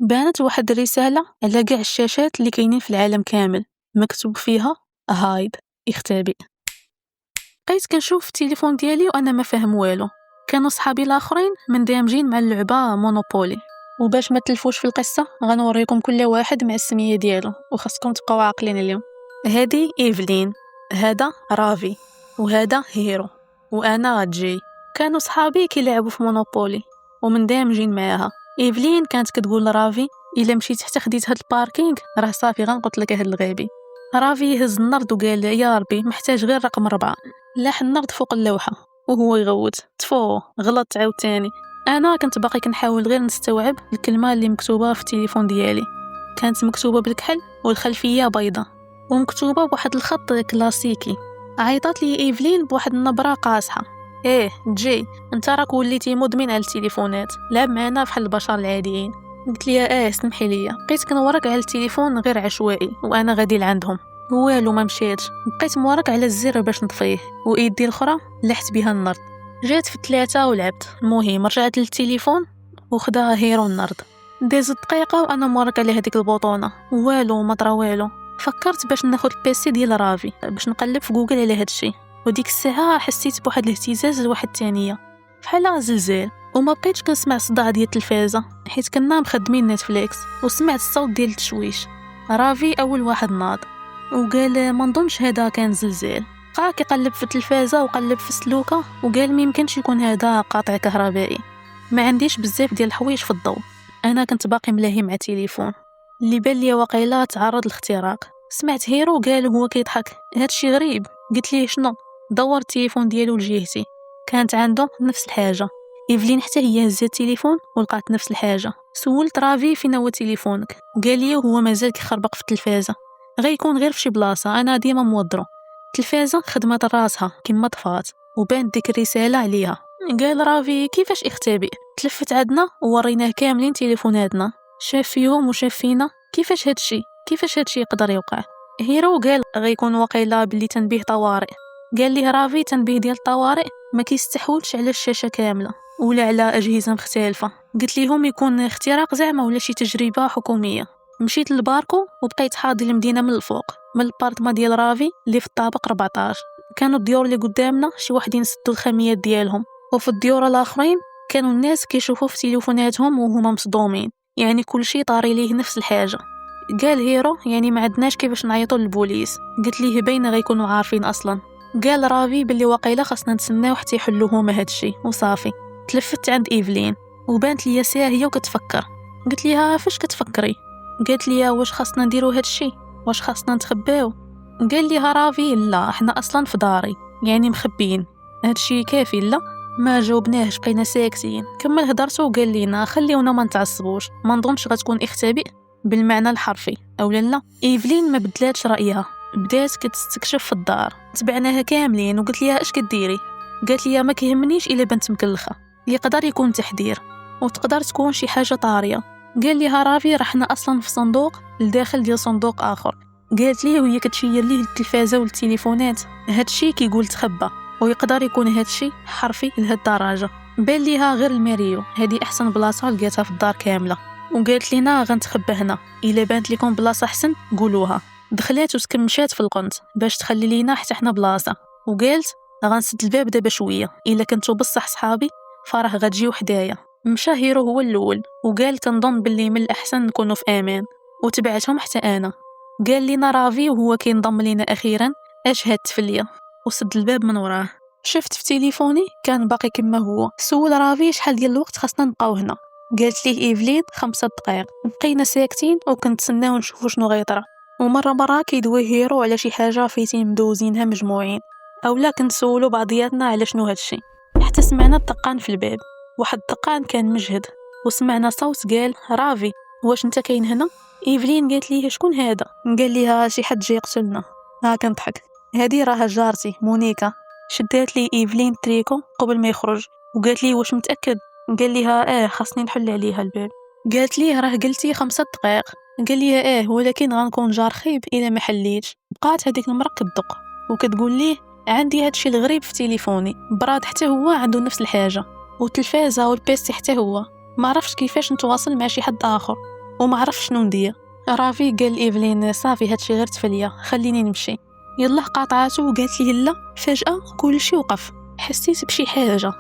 بانت واحد الرسالة على كاع الشاشات اللي كاينين في العالم كامل، مكتوب فيها هايد، اختبئ. بقيت كنشوف التليفون ديالي وانا ما فاهم والو. كانوا صحابي الاخرين مندمجين مع اللعبه مونوبولي، وباش ما تلفوش في القصه غنوريكم كل واحد مع السميه ديالو، وخاصكم تبقاو عاقلين اليوم. هادي ايفلين، هذا رافي، وهذا هيرو، وانا جي. كانوا صحابي كيلعبوا في مونوبولي ومندمجين معاها. ايفلين كانت كتقول لرافي الا مشيت حتى خديت هاد الباركينغ راه صافي غنقتلك هاد الغبي. رافي يهز النرد وقال يا ربي محتاج غير رقم 4. لاح النرد فوق اللوحة وهو يغوت تفو غلط عاوتاني. انا كنت باقي كنحاول غير نستوعب الكلمة اللي مكتوبة في التليفون ديالي. كانت مكتوبة بالكحل والخلفية بيضة ومكتوبة بواحد الخط كلاسيكي. عيطات لي ايفلين بواحد النبرة قاصحة. ايه جي، انت راك وليتي مدمن على التليفونات، لعب معنا بحال البشر العاديين. قلت لي سمحي لي، بقيت كنورق على التليفون غير عشوائي وانا غادي لعندهم. والو ما مشيتش، بقيت مورك على الزر باش نطفيه وايدي الاخرى لحت بها النرد. جات في 3 ولعبت. المهم رجعت للتليفون وخداها هيرو النرد. دازت دقيقه وانا مورك على هذيك البوطونه، والو ما طرا والو. فكرت باش ناخذ البيسي ديال رافي باش نقلب في جوجل على هذا الشيء، وديك الساعه حسيت بواحد الاهتزاز لواحد الثانيه بحال زلزال، وما بقيتش كنسمع الصداع ديال التلفازه حيت كنا مخدمين نتفليكس، وسمعت الصوت ديال التشويش. رافي اول واحد ناض وقال ما نظنش هذا كان زلزال. بقى كيقلب في التلفازه وقلب في السلوكه وقال ما يمكنش يكون هذا قاطع كهربائي. ما عنديش بزاف ديال الحوايج في الضوء، انا كنت باقي ملاهي مع التليفون اللي بان لي واقيلا تعرض لاختراق. سمعت هيرو قال هو كيضحك هادشي غريب. قلت ليه شنو؟ دور التليفون ديالو لجهتي، كانت عنده نفس الحاجه. ايفلين حتى هي هزات التليفون ولقات نفس الحاجه. سولت رافي فين هو تليفونك، قال لي هو مازال كيخربق في التلفازه، غيكون غير في شي بلاصه انا ديما موضرو. التلفازه خدمت راسها كما طفات وبان ديك الرساله عليها. قال رافي كيفاش اختبئ؟ تلفت عندنا ووريناه كاملين تليفوناتنا، شاف فيهم وشاف فينا. كيفاش هادشي يقدر يوقع؟ هيرو قال غيكون واقيلا باللي تنبيه طوارئ. قال ليه رافي تنبيه ديال الطوارئ ما كيستحولش على الشاشه كامله ولا على اجهزه مختلفه. قلت لهم يكون اختراق زعما ولا شي تجربه حكوميه. مشيت للباركو وبقيت حاضي المدينه من الفوق، من البارتما ديال رافي اللي في الطابق 14. كانوا الديور اللي قدامنا شي وحدين سدوا الخميات ديالهم، وفي الديور الاخرين كانوا الناس كيشوفوا في تليفوناتهم وهما مصدومين، يعني كل شيء طاري ليه نفس الحاجه. قال هيرو يعني ما عندناش كيفاش نعيطوا للبوليس. قلت ليه باينه غيكونوا عارفين اصلا. قال رافي باللي واقيلا خاصنا نتسناو حتى يحلوا هما هادشي وصافي. تلفت عند ايفلين وبانت ليا ساهيه وكتفكر. قلت ليها فاش كتفكري؟ قالت لي واش خاصنا نديرو هادشي، واش خاصنا نتخباو؟ قال ليها رافي لا احنا اصلا في داري يعني مخبيين، هادشي كافي. لا ما جاوبناهش، بقينا ساكتين. كمل هضرته وقال لينا خليونا ما نتعصبوش، ما نظنش غتكون اختبئ بالمعنى الحرفي او لا. ايفلين ما بدلاتش رايها، بدات كتستكشف في الدار. تبعناها كاملين وقلت ليها اش كديري؟ قالت لي ما كيهمنيش الا بنت مكلخه، يقدر يكون تحذير وتقدر تكون شي حاجه طاريه. قال لي رافي رحنا اصلا في صندوق لداخل ديال صندوق اخر. قالت لي وهي كتشير ليه التلفازه والتليفونات. هادشي كيقول تخبى، ويقدر يكون هادشي حرفي لهاد الدرجه. بان ليها غير الماريو هادي احسن بلاصه لقيتها في الدار كامله، وقالت لينا غنتخبى هنا، الا بانت لكم بلاصه احسن قولوها. دخلات وتكمشات في القنت باش تخلي لينا حتى حنا بلاصه، وقالت غنسد الباب دابا شويه، الا كنتو بصح صحابي فراه غتجيو حدايا. مشى هيرو هو الاول وقال كنظن باللي من الاحسن نكونوا في امان، وتبعتهم حتى انا. قال لينا رافي وهو كينضم لينا اخيرا اش هاد التفليه، وسد الباب من وراه. شفت في تليفوني كان باقي كما هو. سول رافي شحال ديال الوقت خاصنا نبقاو هنا. قالت ليه ايفلين 5 دقائق. بقينا ساكتين وكنتسناو نشوفوا شنو غيطرا. ومره كيدوي هيرو على شي حاجه فايتين مدوزينها مجموعين، اولا كنسولوا بعضياتنا على شنو هادشي. حتى سمعنا الدقان في الباب، واحد الدقان كان مجهد، وسمعنا صوت قال رافي واش انت كاين هنا؟ ايفلين قالت ليه شكون هذا؟ قال ليها شي حد جاي يقتلنا. كنضحك، هذه راها جارتي مونيكا. شدات لي ايفلين تريكو قبل ما يخرج وقالت لي واش متاكد؟ قال ليها خاصني نحل عليها الباب. قالت ليه راه قلتي 5 دقائق. قال ليها ولكن غنكون جار خيب الا ما حليتش. بقات هذيك المرة كتدق وكتقول ليه عندي هادشي الغريب في تليفوني، براد حتى هو عنده نفس الحاجه، والتلفازه والبيسي حتى هو. ما عرفتش كيفاش نتواصل مع شي حد اخر، وما عرفش شنو ندير. رافي قال ايفلين صافي هادشي غير تفليا، خليني نمشي. يلا قاطعاتو وقالت لي لا. فجأة كلشي وقف، حسيت بشي حاجة.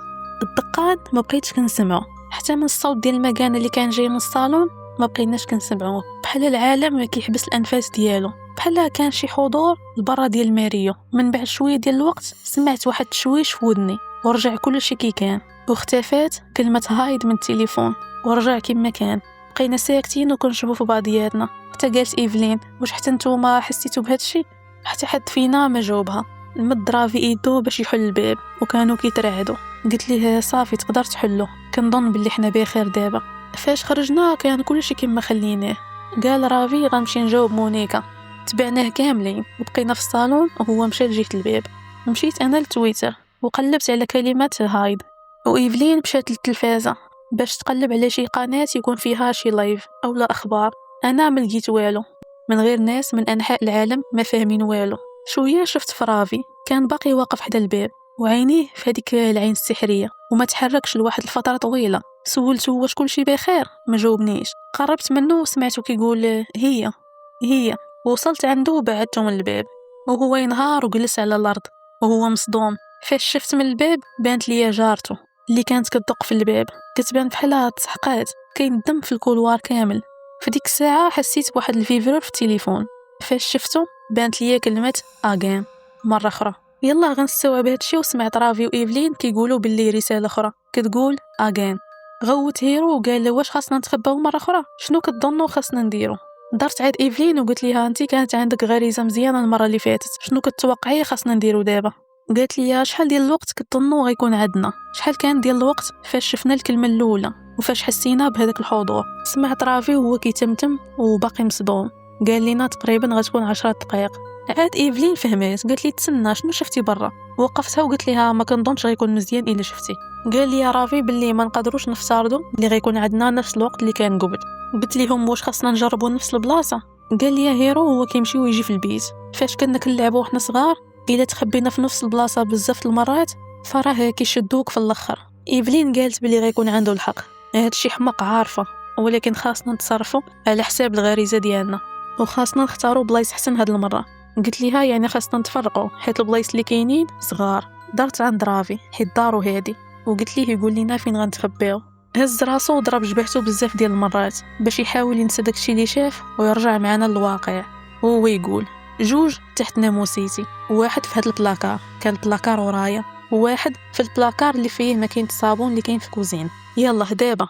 الدقان ما بقيتش كنسمعو، حتى من الصوت ديال المكانه اللي كان جاي من الصالون ما بقيناش كنسمعوه. بحال العالم كيحبس الانفاس ديالو، بحال كان شي حضور لبرا ديال الماريو. من بعد شويه ديال الوقت سمعت واحد التشويش في ودني، ورجع كلشي كي كان، واختفات كلمه هايد من التليفون، ورجع كما كان. بقينا ساكتين وكنشوفوا في بعضياتنا. حتى قالت ايفلين واش حتى نتوما حسيتوا بهادشي؟ حتى حد فينا ما جاوبها. مد رافي ايدو باش يحل الباب وكانوا كيترعدوا. قلت ليه صافي تقدر تحلو، كنظن باللي حنا بخير دابا. فاش خرجنا كان كلشي كما خليناه. قال رافي غنمشي نجاوب مونيكا. تبعناه كاملين وبقينا في الصالون وهو مشى لجهه الباب. مشيت انا لتويتر وقلبت على كلمات هايد، وايفلين مشات للتلفازه باش تقلب على شي قناه يكون فيها شي لايف او لا اخبار. انا ما لقيت والو، من غير ناس من انحاء العالم ما فاهمين والو. شويه شفت فرافي كان باقي واقف حدا الباب وعينيه في هذيك العين السحريه وما تحركش لواحد الفتره طويله. سولته واش كلشي بخير، ما جاوبنيش. قربت منه وسمعته كيقول هي. وصلت عنده وبعدته من الباب وهو ينهار وجلس على الارض وهو مصدوم. فاش شفت من الباب بانت لي جارته اللي كانت كتدق في الباب، كتبان بحالها تسحقات، كاين دم في الكولوار كامل. في ديك الساعه حسيت بواحد الفيفرور في التليفون. فاش شفته بانت لي كلمه اغين مره اخرى. يلا غنستوعب هادشي وسمعت رافي وايفلين كيقولوا باللي رساله اخرى كتقول اغين. غوت هيرو وقال له واش خاصنا نتخباو مره اخرى، شنو كتظنوا خاصنا نديرو؟ درت عاد ايفلين وقلت ليها انت كانت عندك غريزه مزيانه المره اللي فاتت، شنو كتوقعي خاصنا نديرو دابا؟ قالت لي شحال ديال الوقت كتظنوا غيكون عندنا، شحال كان ديال الوقت فاش شفنا الكلمه الاولى وفاش حسينا بهذاك الحضور. سمعت رافي وهو كيتمتم وباقي مصدوم. قال لنا تقريبا غتكون 10 دقائق. عاد ايفلين فهمت، قالت لي تسنى شنو شفتي برا؟ وقفتها وقلت لها ما كنظنش غيكون مزيان الا شفتي. قال لي يا رافي باللي ما نقدروش نفترضوا اللي غيكون عندنا نفس الوقت اللي كان قبل. قلت لهم واش خاصنا نجربوا نفس البلاصه؟ قال لي هيرو هو كيمشي ويجي في البيت، فاش كنا كنلعبوا وحنا صغار الا تخبينا في نفس البلاصه بزاف المرات فراه كيشدوك في الاخر. ايفلين قالت بلي غيكون عنده الحق، هادشي حماق عارفه، ولكن خاصنا نتصرفوا على حساب الغريزه ديالنا وخاصنا نختاروا بلايص حسن هاد المره. قلت ليها يعني خاصنا نتفرقوا حيت البلايص اللي كاينين صغار. درت عند رافي حيت دارو هادي وقلت ليه يقول لنا فين غنتخبيو. هز راسو وضرب جبهته بزاف ديال المرات باش يحاول ينسى داكشي اللي شاف ويرجع معنا للواقع. وهو يقول جوج تحت ناموسيتي، واحد في هاد البلاكار، كان البلاكار ورايا، وواحد في البلاكار اللي فيه ماكينه الصابون اللي كاين في الكوزين. يلا دابا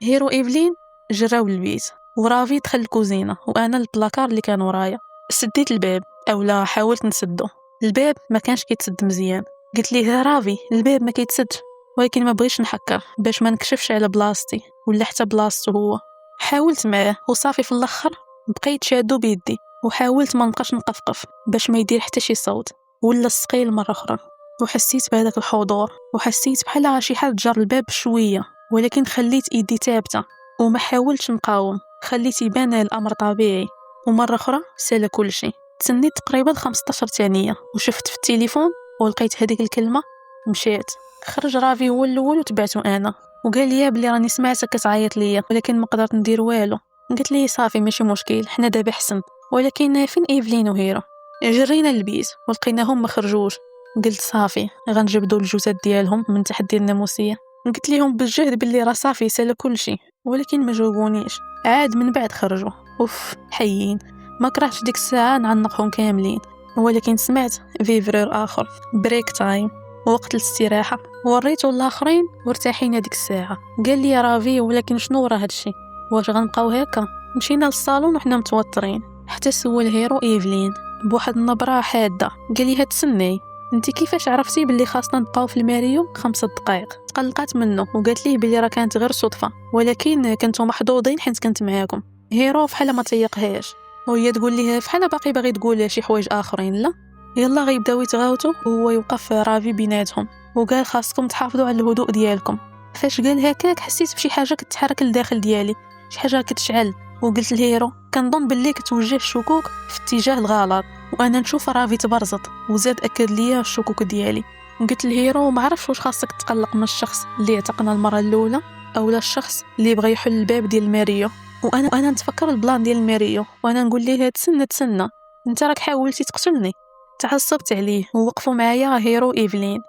هيرو ايفلين جراو للبيت ورافي دخل الكوزينه وانا البلاكار اللي كان ورايا. سديت الباب اولا حاولت نسدو، الباب ما كانش كيتسد مزيان. قلت ليه رافي الباب ما كيتسدش، ولكن ما بغيتش نحكر باش ما نكشفش على بلاصتي ولا حتى بلاصته هو. حاولت معاه وصافي في الاخر بقيت شادو بيدي وحاولت ما نبقاش نقفقف باش ما يدير حتى شي صوت ولا السقيل مره اخرى. وحسيت بهذاك الحضور وحسيت بحال شي حد جر الباب شويه، ولكن خليت ايدي ثابته وما حاولتش نقاوم، خليت يبان الامر طبيعي. ومره اخرى سال كل شيء. تسنيت تقريبا 15 ثانيه وشفت في التليفون ولقيت هذيك الكلمه. مشيت. خرج رافي هو الاول وتبعته انا وقال لي بلي راني سمعتك كتعيط ليا ولكن ما قدرت ندير والو. قلت لي صافي ماشي مشكل حنا دابا حسن. ولكن فين ايفلين وهيرو؟ جرينا للبيت ولقيناهم ما خرجوش. قلت صافي غنجبدوا الجثث ديالهم من تحت ديال الناموسيه. قلت لهم بالجهد باللي راه صافي سال كل شيء، ولكن ما جاوبونيش. عاد من بعد خرجوا حيين. ما كرهتش ديك الساعه نعنقهم كاملين، ولكن سمعت فيفرور اخر بريك تايم وقت الاستراحه. وريته الاخرين وارتاحين ديك الساعه. قال لي يا رافي ولكن شنو ورا هادشي، واش غنبقاو هكا؟ مشينا للصالون وحنا متوترين حتى سول هيرو ايفلين بواحد النبره حاده. قال لي تسني انت كيفاش عرفتي باللي خاصنا نبقاو في الماريو 5 دقائق؟ تقلقات منه وقالت ليه باللي راه كانت غير صدفه، ولكن كنتو محظوظين حيت كنت معاكم. هيرو فحال ما تيقهاش وهي تقول ليه فحال باغي تقول شي حوايج اخرين. لا يلا غيبداو يتغاوتوا وهو يوقف رافي بيناتهم وقال خاصكم تحافظوا على الهدوء ديالكم. فاش قال هكاك حسيت بشي حاجه كتحرك لداخل ديالي، شي حاجه كتشعل. وقلت لهيرو كنظن باللي كتوجه الشكوك في اتجاه الغلط، وانا نشوف رافي تبرزط وزاد اكد ليا الشكوك ديالي. قلت لهيرو ما عرفش واش خاصك تقلق من الشخص اللي اعتقنا المره الاولى اولا الشخص اللي بغى يحل الباب ديال ماريو. وانا نتفكر البلان ديال ماريو، وانا نقول ليه تسنى انت راك حاولتي تقتلني. تعصبت عليه ووقفوا معايا هيرو ايفلين.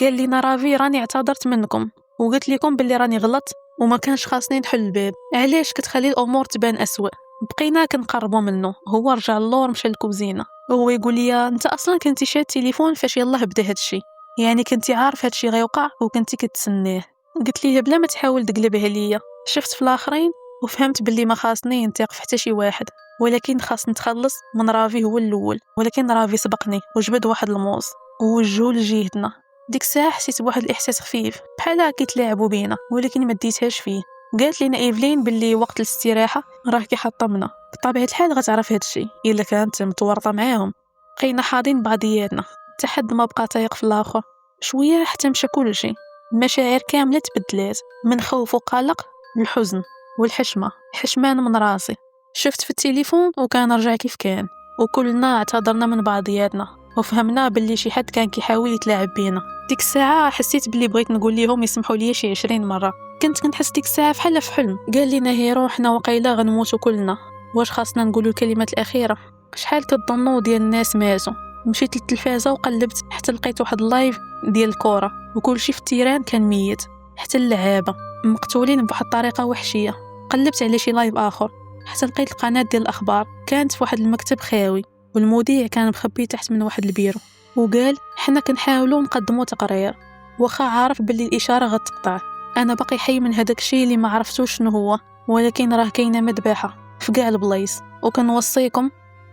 قال لي رافي راني اعتذرت منكم وقلت لكم باللي راني غلط وما كانش خاصني نحل الباب، علاش كتخلي الامور تبان اسوء؟ بقينا كنقربوا منه، هو رجع اللور مشى للكوزينه وهو يقول لي انت اصلا كنتي شاد التليفون فاش يلاه بدا هادشي، يعني كنتي عارف هادشي غيوقع وكنتي كتسنيه. قلت ليه بلا ما تحاول تقلبها ليا، شفت في الاخرين وفهمت باللي ما خاصني ننتق في حتى شي واحد، ولكن خاص نتخلص من رافي هو الاول. ولكن رافي سبقني وجبد واحد الموز ووجهو لجهتنا. ديك الساعه حسيت بواحد الاحساس خفيف بحال كيتلاعبوا بينا، ولكن ما ديتهاش فيه. قالت لينا ايفلين باللي وقت الاستراحه راه كيحطمنا، بطبيعه الحال غتعرف هادشي الا كانت متورطه معاهم. بقينا حاضين بعضياتنا حتى ما بقى تايق في الاخر. شويه حتى مشى كلشي، المشاعر كامله تبدلات من خوف وقلق للحزن والحشمه، حشمان من راسي. شفت في التليفون وكان رجع كيف كان، وكلنا اعتذرنا من بعضياتنا وفهمنا باللي شي حد كان كيحاول يتلاعب بينا. ديك الساعه حسيت باللي بغيت نقول لهم يسمحوا لي شي 20 مره. كنت كنحس ديك الساعه بحال في حلم. قال لنا هيرو حنا وقيلا غنموتوا كلنا، واش خاصنا نقولوا الكلمات الاخيره؟ شحال كتظنوا ديال الناس ماتوا؟ مشيت للتلفازه وقلبت حتى لقيت واحد اللايف ديال الكره وكلشي في التيران كان ميت، حتى اللعابه مقتولين بواحد الطريقه وحشيه. قلبت على شي لايف اخر حتى لقيت القناه ديال الاخبار كانت في واحد المكتب خاوي، والمذيع كان مخبي تحت من واحد البيرو وقال حنا كنحاولوا نقدموا تقرير واخا عارف باللي الاشاره غتقطع. انا باقي حي من هذاك الشيء اللي ما عرفتوش شنو هو، ولكن راه كاينه مذبحه في كاع البلايص، وكنوصيكم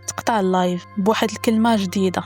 تقطع اللايف بواحد الكلمه جديده: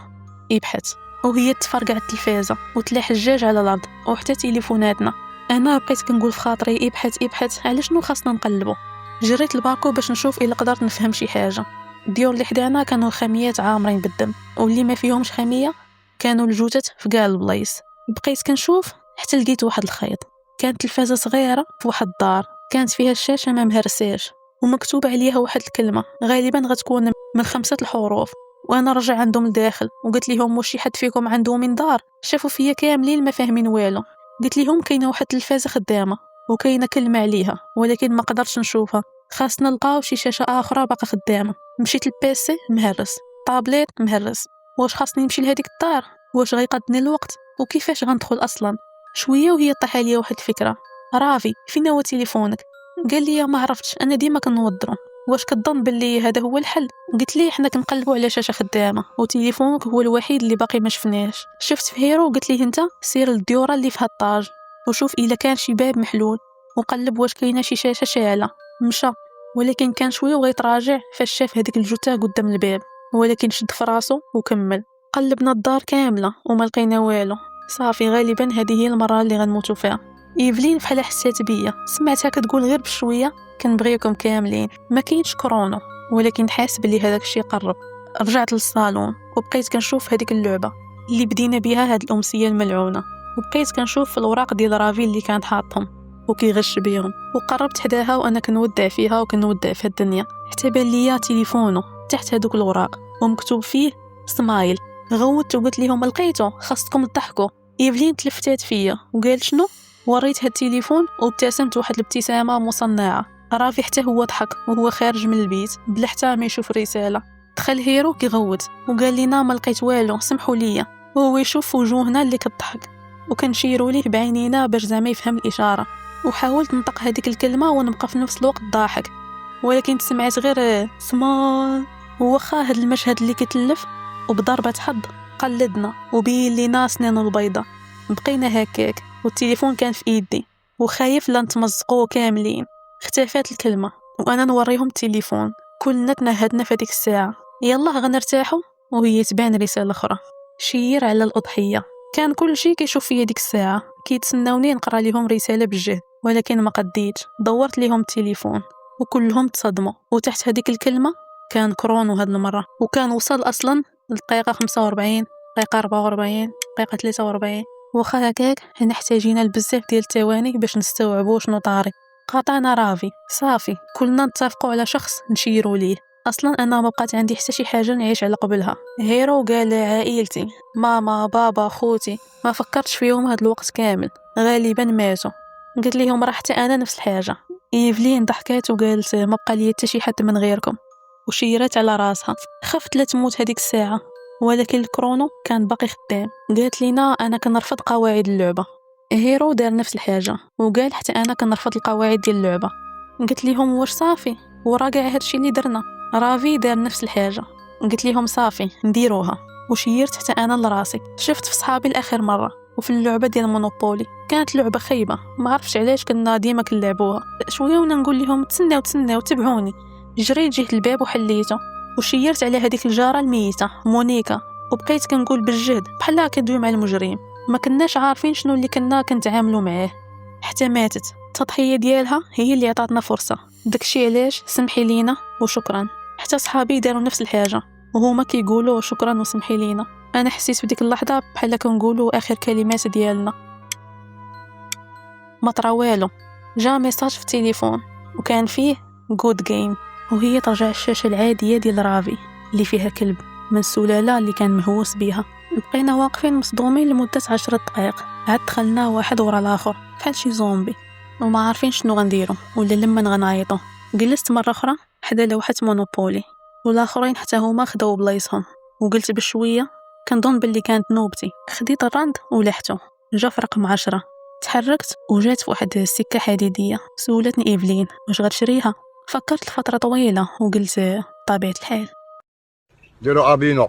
ابحث. وهي تفرقع التلفازه وتلا حجاج على الارض وحتى تليفوناتنا. انا بقيت كنقول في خاطري ابحث على شنو خاصنا نقلبوا. جريت الباكو باش نشوف الا قدرت نفهم شي حاجه. الديور اللي حدانا كانوا الخميات عامرين بالدم، واللي ما فيهمش خميه كانوا الجثث في كاع البلايص. بقيت كنشوف حتى لقيت واحد الخيط. كانت تلفازه صغيره في واحد الدار، كانت فيها الشاشه ما مهرساش ومكتوب عليها واحد الكلمه غالبا غتكون من 5 الحروف. وانا رجع عندهم لداخل وقلت لهم واش شي حد فيكم عنده منظار؟ شافوا فيا كاملين ما فاهمين والو. قلت لهم كاينه واحد التلفازه خدامه وكاينه كلمه عليها ولكن ما قدرتش نشوفها، خاصنا نلقاو شي شاشه اخرى باقا خدامه. مشيت للبيسي مهرس، طابليت مهرس. واش خاصني نمشي لهاديك الدار؟ واش غيقضني الوقت؟ وكيفاش غندخل اصلا؟ شويه وهي طاح عليا واحد الفكره: رافي فين هو تليفونك؟ قال لي ما عرفتش، انا ديما كنوضرو. واش كتظن باللي هذا هو الحل؟ قلت ليه حنا كنقلبوا على شاشه خدامه وتليفونك هو الوحيد اللي باقي ما شفناهش. شفت في هيرو قلت ليه انت سير للديوره اللي في هالطاج وشوف الا كان شي باب محلول وقلب واش كاينه شي شاشه شاعله. مشى ولكن كان شويه وغيتراجع فاش شاف هذيك الجثه قدام الباب، ولكن شد في راسو وكمل. قلبنا الدار كامله وما لقينا والو. صافي غالبا هذه هي المره اللي غنموتوا فيها. ايفلين بحال حسات بيا، سمعتها كتقول غير بشويه كنبغيكم كاملين، ما كاينش كورونا، ولكن حاس بلي هذاك الشيء قرب. رجعت للصالون وبقيت كنشوف هذيك اللعبه اللي بدينا بها هاد الامسيه الملعونه، وبقيت كنشوف في الاوراق ديال رافي اللي كان حاطهم وكيغش بيهم. وقربت حداها وانا كنودع فيها وكنودع في الدنيا حتى بان ليا تليفونه تحت هذوك الاوراق ومكتوب فيه سمايل. غوت وقلت لهم لقيته، خاصكم تضحكوا. ايفلين تلفتات فيا وقالت شنو؟ وريتها التليفون وابتسمت واحد الابتسامه مصنعه. رافي حتى هو ضحك وهو خارج من البيت بلا حتى ما يشوف الرساله. دخل هيرو كيغوت وقال لنا ما لقيت والو سمحوا لي، وهو يشوف وجوهنا اللي كتضحك وكنشيروا ليه بعينينا باش زعما يفهم الاشاره. وحاولت نطق هذيك الكلمه ونبقى في نفس الوقت ضاحك، ولكن سمعت غير سمال. وخا هاد المشهد اللي كيتلف وبضربه حظ قلدنا وبين لينا سنانو البيضه. بقينا هكاك والتليفون كان في ايدي وخايف لا نتمزقوا كاملين. اختفت الكلمه وانا نوريهم التليفون. كلنا تنهدنا في هذيك الساعه. يلا غنرتاحوا وهي تبان رساله اخرى: شير على الاضحيه. كان كل شيء كيشوف فيا ديك الساعه كيتسناوني نقرا لهم رساله بالجهد، ولكن ما قديتش. دورت لهم التليفون وكلهم تصدموا. وتحت هذيك الكلمه كان كرونو هاد المره، وكان وصل اصلا الدقيقه 45 دقيقه 44 دقيقه 43. وخا هكاك حنا احتاجينا لبزاف ديال الثواني باش نستوعبوا شنو طاري. قاطعنا رافي صافي، كلنا نتفقوا على شخص نشيروا ليه. اصلا انا ما بقات عندي حتى شي حاجه نعيش على قبلها. هيرو قال عائلتي، ماما بابا خوتي، ما فكرتش فيهم هاد الوقت كامل، غالبا ماتوا. قلت لهم راه حتى انا نفس الحاجه. ايفلين ضحكات وقالت ما بقى لي حتى شي حد من غيركم، وشيرات على راسها. خفت لا تموت هذيك الساعه، ولكن الكرونو كان باقي خدام. قالت لينا انا كنرفض قواعد اللعبه. هيرو دار نفس الحاجه وقال حتى انا كنرفض القواعد ديال اللعبه. قلت لهم واش صافي ورا كاع هادشي اللي درنا. رافي دار نفس الحاجه. قلت لهم صافي نديروها، وشيرت حتى انا لراسي. شفت في صحابي الاخر مره وفي اللعبه ديال مونوبولي كانت لعبه خايبه، ما عرفتش علاش كنا ديما كنلعبوها. شويه وانا نقول لهم تسناو تبعوني. جريت جهه الباب وحليته، وشيرت على هذيك الجاره الميته مونيكا، وبقيت كنقول بالجهد بحال كندوي مع المجرم. ما كناش عارفين شنو اللي كنا كنتعاملوا معاه. حتى ماتت. التضحيه ديالها هي اللي عطاتنا فرصه. داكشي علاش سمحي لينا وشكرا. حتى صحابي داروا نفس الحاجه وهما كيقولوا شكرا وسمحي لينا. انا حسيت بديك اللحظه بحال كنقولوا اخر كلمات ديالنا. ما طرا والو. جا ميساج في التليفون وكان فيه جود جيم، وهي ترجع الشاشه العاديه ديال رافي اللي فيها كلب من السلاله اللي كان مهووس بها. بقينا واقفين مصدومين لمده 10 دقائق، عاد دخلنا واحد ورا الاخر بحال شي زومبي وما عارفين شنو غنديروا ولا لما غنعيطوا. جلست مره اخرى حدا لوحه مونوبولي، والاخرين حتى هما خداو بلايصهم. وقلت بشويه كنظن باللي كانت نوبتي. خديت الرند ولحته. جا في رقم 10. تحركت وجات في واحد السكه حديديه. سولتني ايفلين واش غتشريها. فكرت لفتره طويله وقلت طبيعه الحال. ديروا ابينو